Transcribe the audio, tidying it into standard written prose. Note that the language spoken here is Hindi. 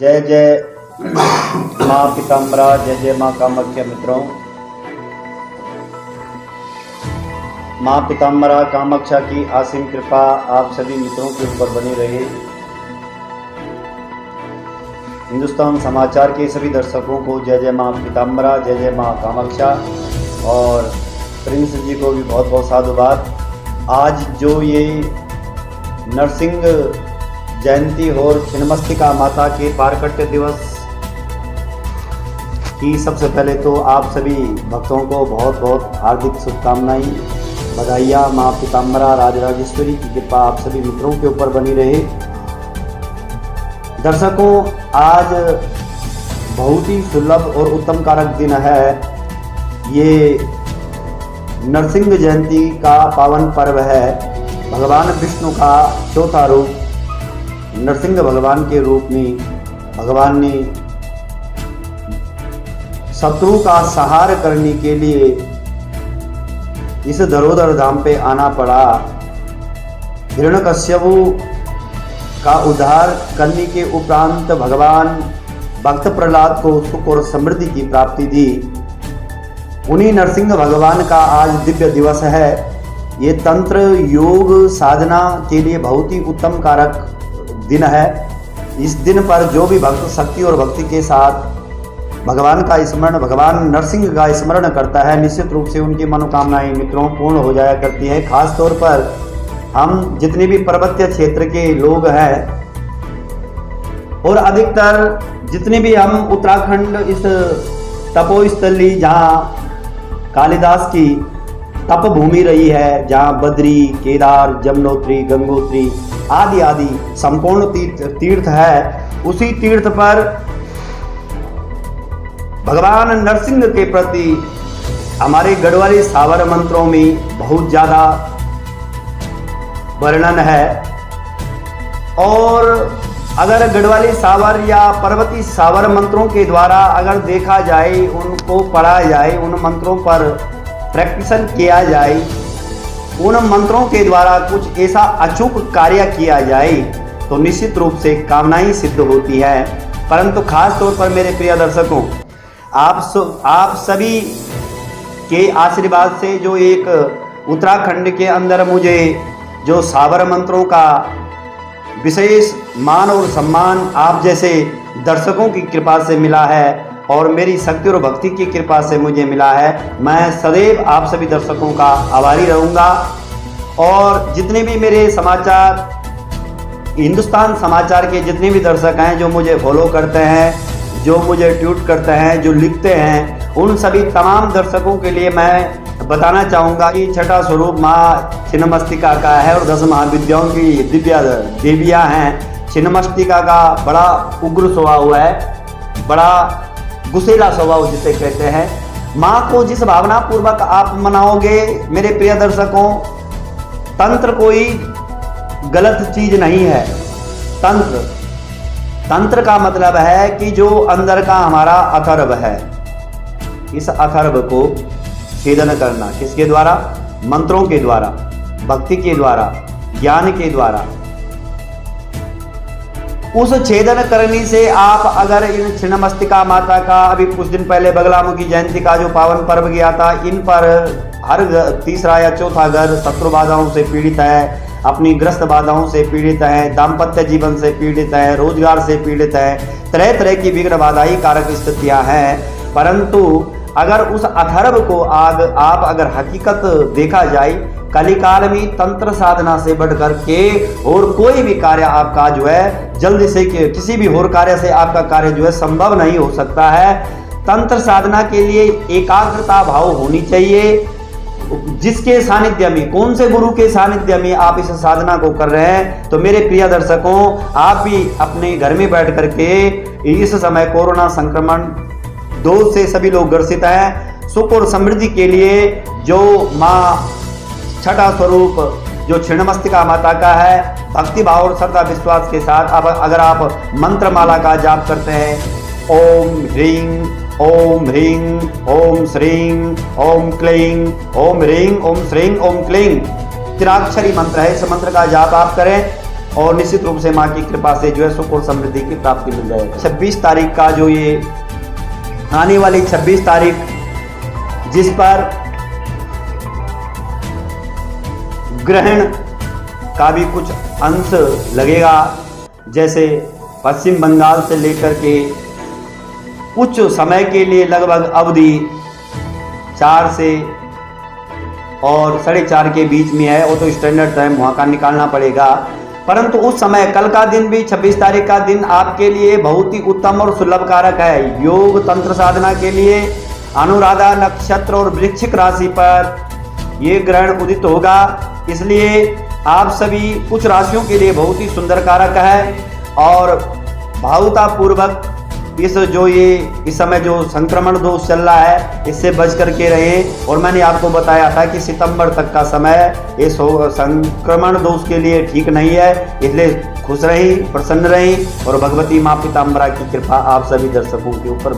जय जय माँ पीताम्बरा, जय जय माँ कामाख्या। मित्रों, माँ पीताम्बरा कामाख्या की असीम कृपा आप सभी मित्रों के ऊपर बनी रहे। हिंदुस्तान समाचार के सभी दर्शकों को जय जय माँ पीताम्बरा, जय जय माँ कामाख्या, और प्रिंस जी को भी बहुत बहुत साधुवाद। आज जो ये नरसिंह जयंती और छिन्नमस्तिका माता के पारकट्य दिवस की सबसे पहले तो आप सभी भक्तों को बहुत बहुत हार्दिक शुभकामनाएं, बधाइयाँ। माँ पीताम्बरा राजराजेश्वरी की कृपा आप सभी मित्रों के ऊपर बनी रहे। दर्शकों, आज बहुत ही सुलभ और उत्तम कारक दिन है। ये नरसिंह जयंती का पावन पर्व है। भगवान विष्णु का चौथा रूप नरसिंह भगवान के रूप में भगवान ने शत्रु का संहार करने के लिए इस धरोधर धाम पे आना पड़ा। हिरण्यकश्यपु का उद्धार करने के उपरांत भगवान भक्त प्रहलाद को सुख और समृद्धि की प्राप्ति दी। उन्हीं नरसिंह भगवान का आज दिव्य दिवस है। ये तंत्र योग साधना के लिए बहुत ही उत्तम कारक दिन है। इस दिन पर जो भी भक्त शक्ति और भक्ति के साथ भगवान का स्मरण, भगवान नरसिंह का स्मरण करता है, निश्चित रूप से उनकी मनोकामनाएं मित्रों पूर्ण हो जाया करती है। खास तौर पर हम जितने भी पर्वतीय क्षेत्र के लोग हैं और अधिकतर जितने भी हम उत्तराखंड इस तपोस्थली जहाँ कालिदास की तप भूमि रही है, जहाँ बद्री, केदार, जमुनोत्री, गंगोत्री आदि आदि संपूर्ण तीर्थ है, उसी तीर्थ पर भगवान नरसिंह के प्रति हमारे गढ़वाली सावर मंत्रों में बहुत ज़्यादा वर्णन है। और अगर गढ़वाली सावर या पर्वती सावर मंत्रों के द्वारा अगर देखा जाए, उनको पढ़ा जाए, उन मंत्रों पर प्रैक्टिसन किया जाए, उन मंत्रों के द्वारा कुछ ऐसा अचूक कार्य किया जाए तो निश्चित रूप से कामनाएं सिद्ध होती है। परंतु खास तौर पर मेरे प्रिय दर्शकों, आप सभी के आशीर्वाद से जो एक उत्तराखंड के अंदर मुझे जो सावर मंत्रों का विशेष मान और सम्मान आप जैसे दर्शकों की कृपा से मिला है और मेरी शक्ति और भक्ति की कृपा से मुझे मिला है, मैं सदैव आप सभी दर्शकों का आभारी रहूँगा। और जितने भी मेरे समाचार, हिंदुस्तान समाचार के जितने भी दर्शक हैं जो मुझे फॉलो करते हैं, जो मुझे ट्वीट करते हैं, जो लिखते हैं, उन सभी तमाम दर्शकों के लिए मैं बताना चाहूँगा कि छठा स्वरूप माँ छिन्नमस्तिका का है और 10 महाविद्याओं की दिव्या देवियाँ हैं। छिन्नमस्तिका का बड़ा उग्र स्वभाव है, बड़ा गुस्सेला स्वभाव जिसे कहते हैं। माँ को जिस भावना पूर्वक आप मनाओगे मेरे प्रिय दर्शकों, तंत्र कोई गलत चीज नहीं है। तंत्र का मतलब है कि जो अंदर का हमारा अथर्व है, इस अथर्व को छेदन करना। किसके द्वारा? मंत्रों के द्वारा, भक्ति के द्वारा, ज्ञान के द्वारा। उस छेदन करने से आप अगर इन छिन्नमस्तिका माता का अभी कुछ दिन पहले बगलामुखी जयंती का जो पावन पर्व गया था, इन पर हर तीसरा या चौथा घर शत्रु बाधाओं से पीड़ित है, अपनी ग्रस्त बाधाओं से पीड़ित है, दाम्पत्य जीवन से पीड़ित है, रोजगार से पीड़ित है, तरह तरह की विघ्न बाधाई कारक स्थितियां हैं। परंतु अगर उस अथर्व को आप अगर हकीकत देखा जाए, कलिकाल में तंत्र साधना से बढ़कर के और कोई भी कार्य आपका जो है जल्दी से किसी भी और कार्य से आपका कार्य जो है संभव नहीं हो सकता है। तंत्र साधना के लिए एकाग्रता भाव होनी चाहिए। जिसके सानिध्य में, कौन से गुरु के सानिध्य में आप इस साधना को कर रहे हैं, तो मेरे प्रिय दर्शकों, आप भी अपने घर में बैठ करके इस समय कोरोना संक्रमण दोष से सभी लोग ग्रसित हैं, सुख और समृद्धि के लिए जो माँ छठा स्वरूप जो छिन्नमस्तिका माता का है, भक्ति भाव और श्रद्धा विश्वास के साथ अब अगर आप मंत्र माला का जाप करते हैं, ओम ह्रीं ओम ह्रीं ओम श्रीं ओम क्लीं ओम ह्रीं ओम श्रीं ओम क्लीं, त्रिअक्षरी मंत्र है। इस मंत्र का जाप आप करें और निश्चित रूप से माँ की कृपा से जो है सुख और समृद्धि की प्राप्ति मिल जाएगी। 26 तारीख का जो ये आने वाली 26 तारीख जिस पर ग्रहण का भी कुछ अंश लगेगा, जैसे पश्चिम बंगाल से लेकर के कुछ समय के लिए लगभग अवधि 4 से और 4:30 के बीच में है, वो तो स्टैंडर्ड टाइम वहाँ का निकालना पड़ेगा। परंतु उस समय कल का दिन भी 26 तारीख का दिन आपके लिए बहुत ही उत्तम और सुलभ कारक है। योग तंत्र साधना के लिए अनुराधा नक्षत्र और वृश्चिक राशि पर ये ग्रहण उदित होगा, इसलिए आप सभी कुछ राशियों के लिए बहुत ही सुंदर कारक है। और भावुकतापूर्वक इस समय जो संक्रमण दोष चल रहा है इससे बच करके रहें। और मैंने आपको बताया था कि सितंबर तक का समय इस संक्रमण दोष के लिए ठीक नहीं है, इसलिए खुश रहीं, प्रसन्न रहीं और भगवती माँ पीताम्बरा की कृपा आप सभी दर्शकों के ऊपर